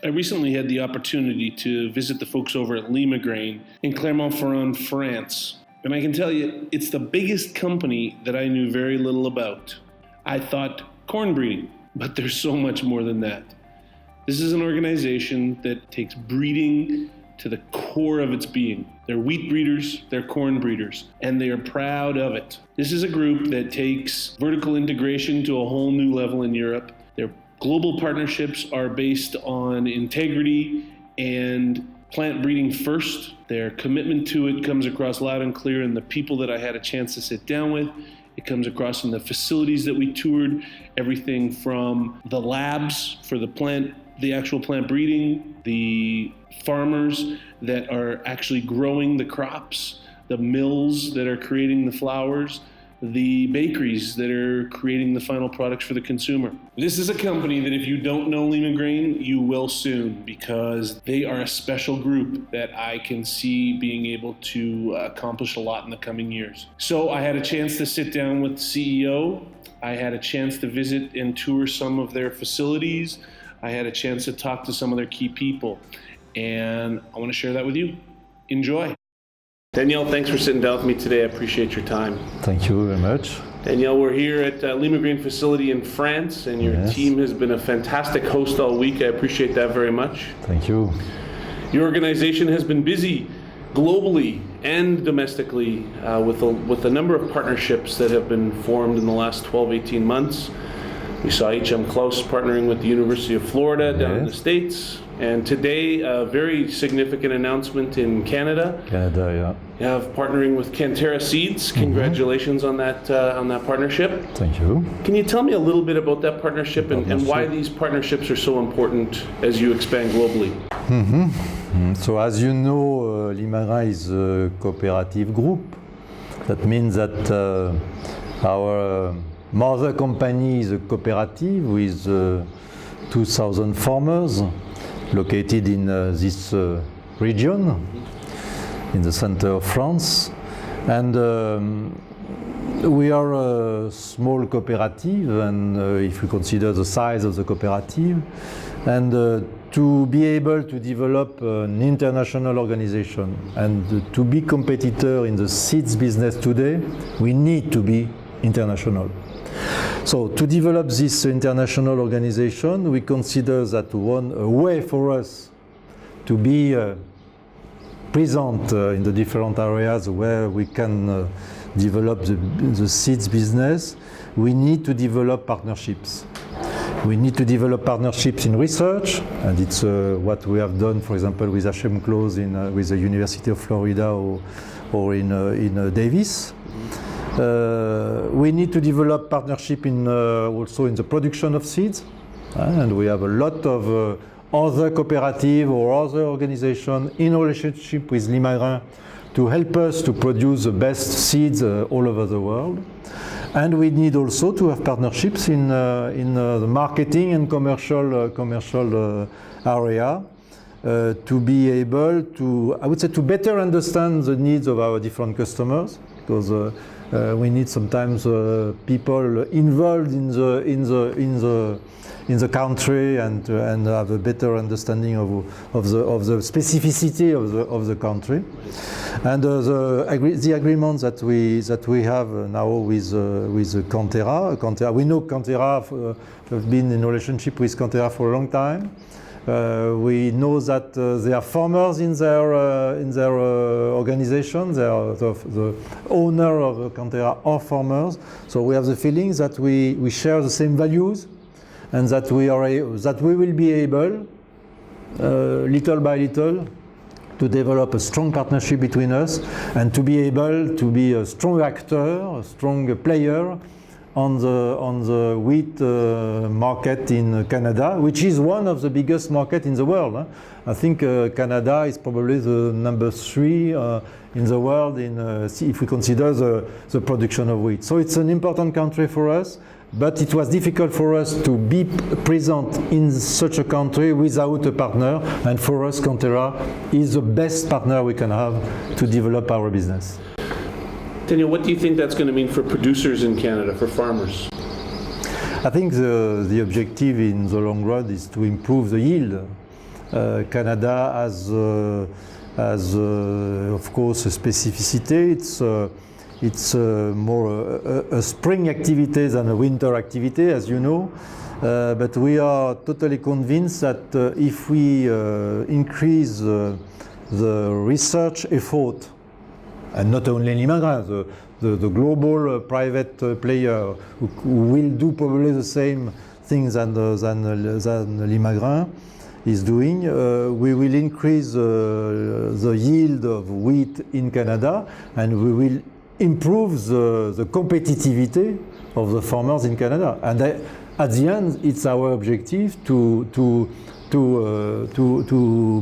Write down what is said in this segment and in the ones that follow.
I recently had the opportunity to visit the folks over at Limagrain in Clermont-Ferrand, France. And I can tell you, it's the biggest company that I knew very little about. I thought corn breeding, but there's so much more than that. This is an organization that takes breeding to the core of its being. They're wheat breeders, they're corn breeders, and they are proud of it. This is a group that takes vertical integration to a whole new level in Europe. Their global partnerships are based on integrity and plant breeding first. Their commitment to it comes across loud and clear in the people that I had a chance to sit down with. It comes across in the facilities that we toured, everything from the labs for the actual plant breeding, the farmers that are actually growing the crops, the mills that are creating the flowers, the bakeries that are creating the final products for the consumer. This is a company that if you don't know Limagrain, you will soon, because they are a special group that I can see being able to accomplish a lot in the coming years. So I had a chance to sit down with the CEO. I had a chance to visit and tour some of their facilities. I had a chance to talk to some of their key people, and I want to share that with you. Enjoy. Danielle, thanks for sitting down with me today. I appreciate your time. Thank you very much. Danielle, we're here at Limagrain facility in France, and your team has been a fantastic host all week. I appreciate that very much. Thank you. Your organization has been busy globally and domestically with a number of partnerships that have been formed in the last 12, 18 months. We saw H.M. Klaus partnering with the University of Florida down in the States. And today, a very significant announcement in Canada. You have partnering with Cantera Seeds. Congratulations on that partnership. Thank you. Can you tell me a little bit about that partnership and why these partnerships are so important as you expand globally? So as you know, Limagrain is a cooperative group. That means that our mother company is a cooperative with 2,000 farmers located in this region, in the center of France. And we are a small cooperative, and if we consider the size of the cooperative, and to be able to develop an international organization and to be competitor in the seeds business today, we need to be international. So to develop this international organization, we consider that one way for us to be present in the different areas where we can develop the seeds business, we need to develop partnerships. We need to develop partnerships in research, and it's what we have done, for example, with H.M. Klaus with the University of Florida or in Davis. We need to develop partnership also in the production of seeds, and we have a lot of other cooperative or other organization in relationship with Limagrain to help us to produce the best seeds all over the world. And we need also to have partnerships in the marketing and commercial area to be able to, I would say, to better understand the needs of our different customers, because we need sometimes people involved in the country and have a better understanding of the specificity of the country. And the agreements that we have now with Cantera, we know Cantera, have been in relationship with Cantera for a long time. We know that they are farmers in their organization. They are the owner of Cantera are farmers. So we have the feeling that we share the same values, and that we will be able, little by little, to develop a strong partnership between us and to be able to be a strong actor, a strong player on the wheat market in Canada, which is one of the biggest markets in the world. I think Canada is probably the number 3 in the world if we consider the production of wheat. So it's an important country for us, but it was difficult for us to be present in such a country without a partner, and for us Cantera is the best partner we can have to develop our business. Daniel, what do you think that's going to mean for producers in Canada, for farmers? I think the objective in the long run is to improve the yield. Canada has of course a specificity. It's more a spring activity than a winter activity, as you know. But we are totally convinced that if we increase the research effort, and not only Limagrain, the global private player who will do probably the same things than Limagrain is doing, we will increase the yield of wheat in Canada, and we will improve the competitivity of the farmers in Canada. And at the end, it's our objective to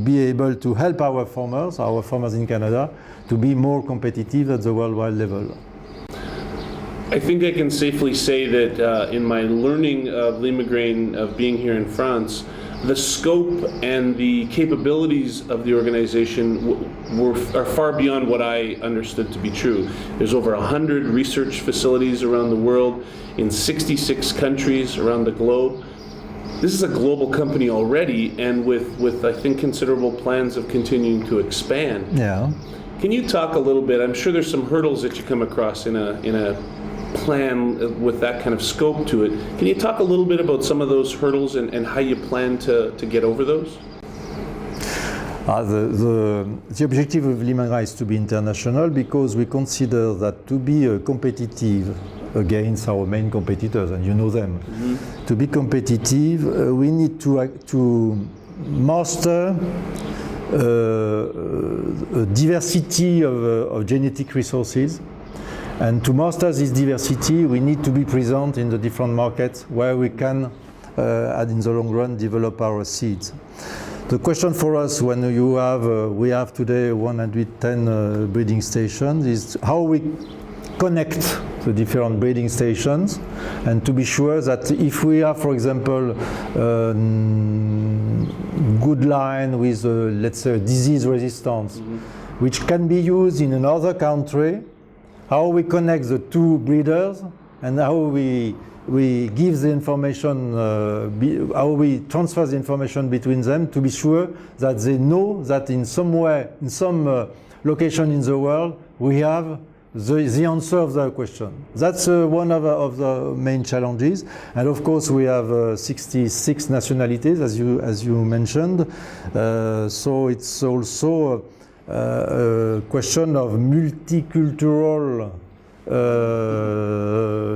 be able to help our farmers in Canada, to be more competitive at the worldwide level. I think I can safely say that in my learning of Limagrain, of being here in France, the scope and the capabilities of the organization are far beyond what I understood to be true. There's over 100 research facilities around the world in 66 countries around the globe. This is a global company already, and with I think considerable plans of continuing to expand. Yeah. Can you talk a little bit? I'm sure there's some hurdles that you come across in a plan with that kind of scope to it. Can you talk a little bit about some of those hurdles and how you plan to get over those? The objective of Limagrain is to be international, because we consider that to be competitive against our main competitors, and you know them, to be competitive, we need to master a diversity of genetic resources. And to master this diversity, we need to be present in the different markets where we can, and in the long run, develop our seeds. The question for us, when we have today 110 breeding stations, is how we connect the different breeding stations, and to be sure that if we have, for example, good line with, let's say, disease resistance, which can be used in another country, how we connect the two breeders, and how we give the information, how we transfer the information between them, to be sure that they know that in some location in the world we have the answer of their question. That's one of the main challenges. And of course we have 66 nationalities, as you mentioned. So it's also a question of multicultural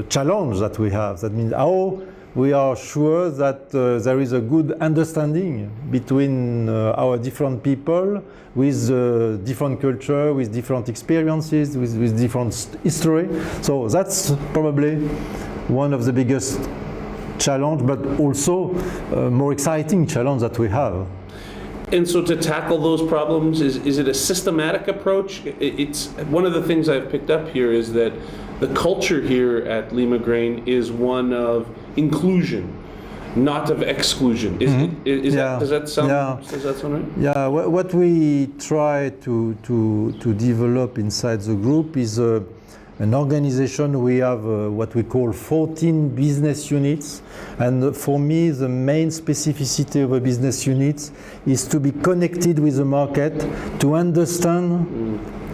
challenge that we have. That means how we are sure that there is a good understanding between our different people, with different culture, with different experiences, with different history. So that's probably one of the biggest challenge, but also more exciting challenge that we have. And so to tackle those problems, is it a systematic approach? It's one of the things I've picked up here is that the culture here at Limagrain is one of inclusion, not of exclusion. Does that sound right? Yeah, what we try to develop inside the group is an organization. We have what we call 14 business units, and for me the main specificity of a business unit is to be connected with the market, to understand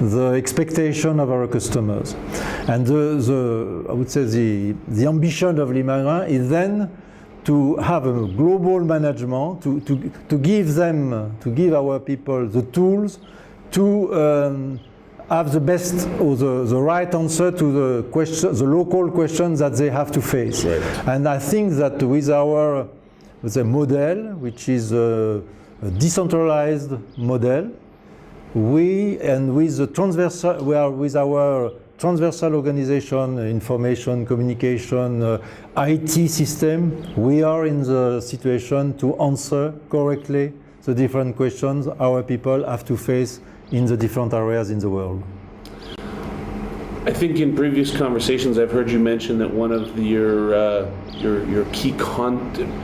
the expectation of our customers. And I would say the ambition of Limagrain is then to have a global management, to give our people the tools to have the best or the right answer to the local questions that they have to face. Right. And I think that with our model, which is a decentralized model, with our transversal organization, information, communication, IT system, we are in the situation to answer correctly the different questions our people have to face in the different areas in the world. I think in previous conversations I've heard you mention that one of your key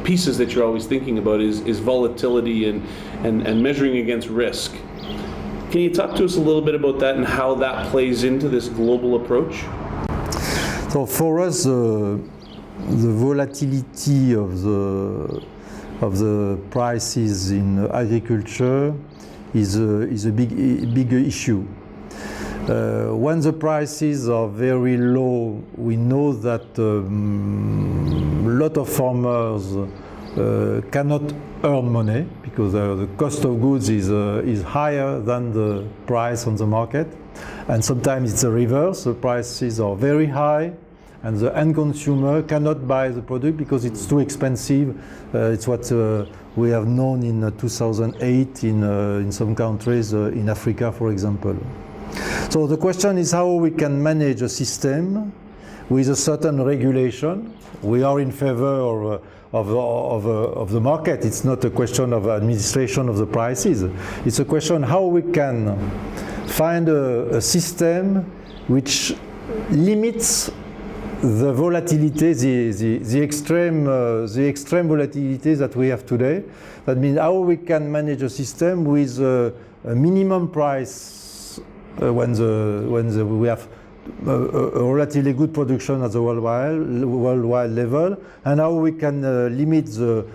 pieces that you're always thinking about is volatility and measuring against risk. Can you talk to us a little bit about that and how that plays into this global approach? So for us, the volatility of of the prices in agriculture is a big issue. When the prices are very low, we know that a lot of farmers cannot earn money because the cost of goods is higher than the price on the market. And sometimes it's the reverse, the prices are very high and the end consumer cannot buy the product because it's too expensive. It's what we have known in 2008 in some countries, in Africa, for example. So the question is how we can manage a system with a certain regulation. We are in favor of the market. It's not a question of administration of the prices. It's a question how we can find a system which limits the volatility, the extreme volatility that we have today. That means how we can manage a system with a minimum price when we have a relatively good production at the worldwide level, and how we can limit the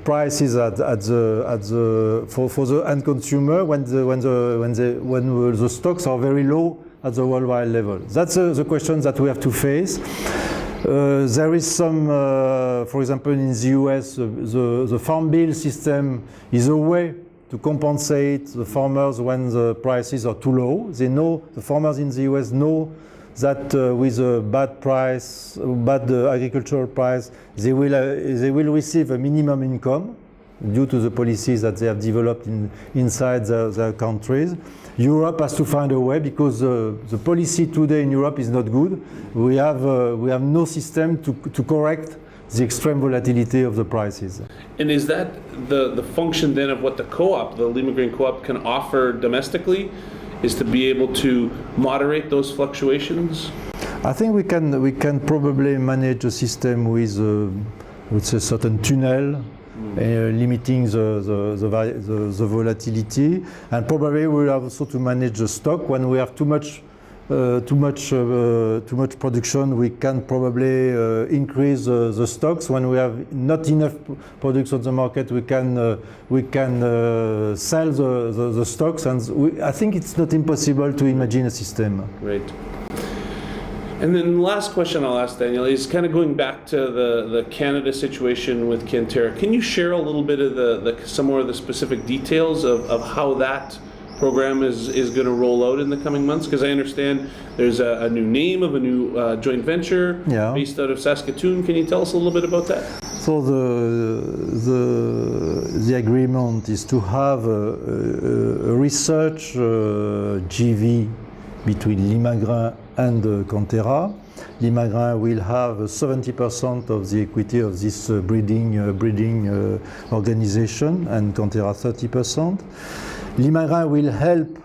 prices for the end consumer when the stocks are very low at the worldwide level. That's the question that we have to face. There is some, for example, in the US, the Farm Bill system is a way to compensate the farmers when the prices are too low. They know, the farmers in the US know that with a bad price, bad agricultural price, they will receive a minimum income due to the policies that they have developed inside their countries. Europe has to find a way because the policy today in Europe is not good. We have no system to correct the extreme volatility of the prices. And is that the function then of what the co-op, the Limagrain co-op, can offer domestically, is to be able to moderate those fluctuations? I think we can probably manage a system with a certain tunnel, limiting the volatility, and probably we'll have also to manage the stock. When we have too much production, we can probably increase the stocks. When we have not enough products on the market, we can sell the stocks, and I think it's not impossible to imagine a system. Right. And then the last question I'll ask, Daniel, is kind of going back to the Canada situation with Cantera. Can you share a little bit of some more of the specific details of how that program is going to roll out in the coming months? Because I understand there's a new name of a new joint venture based out of Saskatoon. Can you tell us a little bit about that? So the agreement is to have a research JV between Limagrain and Cantera. Limagrain will have 70% of the equity of this breeding organization, and Cantera 30%. Limagrain will help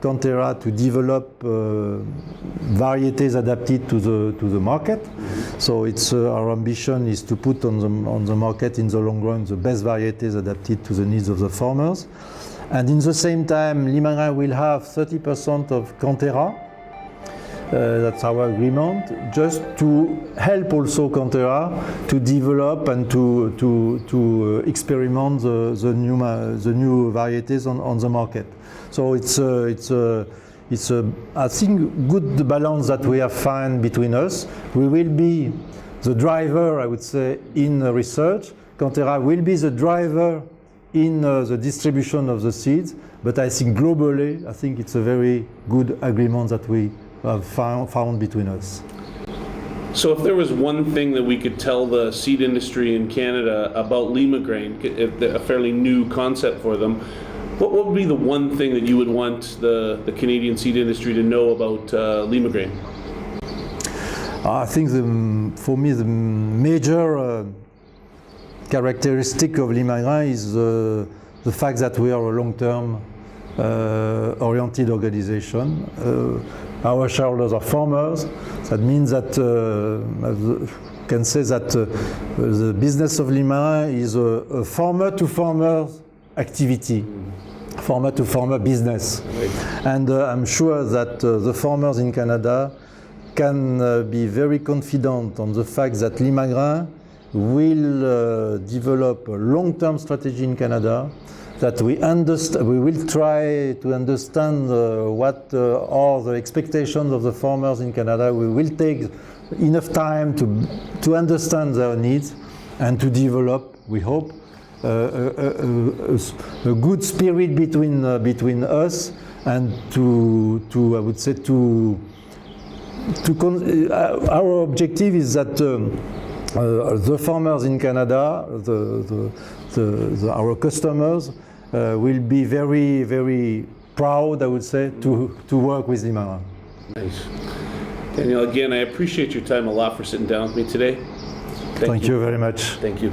Cantera to develop varieties adapted to the market. So it's our ambition is to put on the market in the long run the best varieties adapted to the needs of the farmers. And in the same time, Limagrain will have 30% of Cantera. That's our agreement, just to help also Cantera to develop and to experiment the new varieties on the market. So it's I think good balance that we have found between us. We will be the driver, I would say, in research. Cantera will be the driver in the distribution of the seeds. But I think globally, I think it's a very good agreement that we have found between us. So if there was one thing that we could tell the seed industry in Canada about Limagrain, a fairly new concept for them, what would be the one thing that you would want the Canadian seed industry to know about Limagrain? I think for me the major characteristic of Limagrain is the fact that we are a long-term oriented organization. Our shareholders are farmers. That means that I can say that the business of Limagrain is a farmer-to-farmer activity, farmer-to-farmer business. And I'm sure that the farmers in Canada can be very confident on the fact that Limagrain will develop a long-term strategy in Canada, that we will try to understand what are the expectations of the farmers in Canada. We will take enough time to understand their needs and to develop, we hope, a good spirit between us, and I would say our objective is that the farmers in Canada, our customers, will be very, very proud, I would say, to work with Limagrain. Nice. Daniel, again, I appreciate your time a lot for sitting down with me today. Thank you very much. Thank you.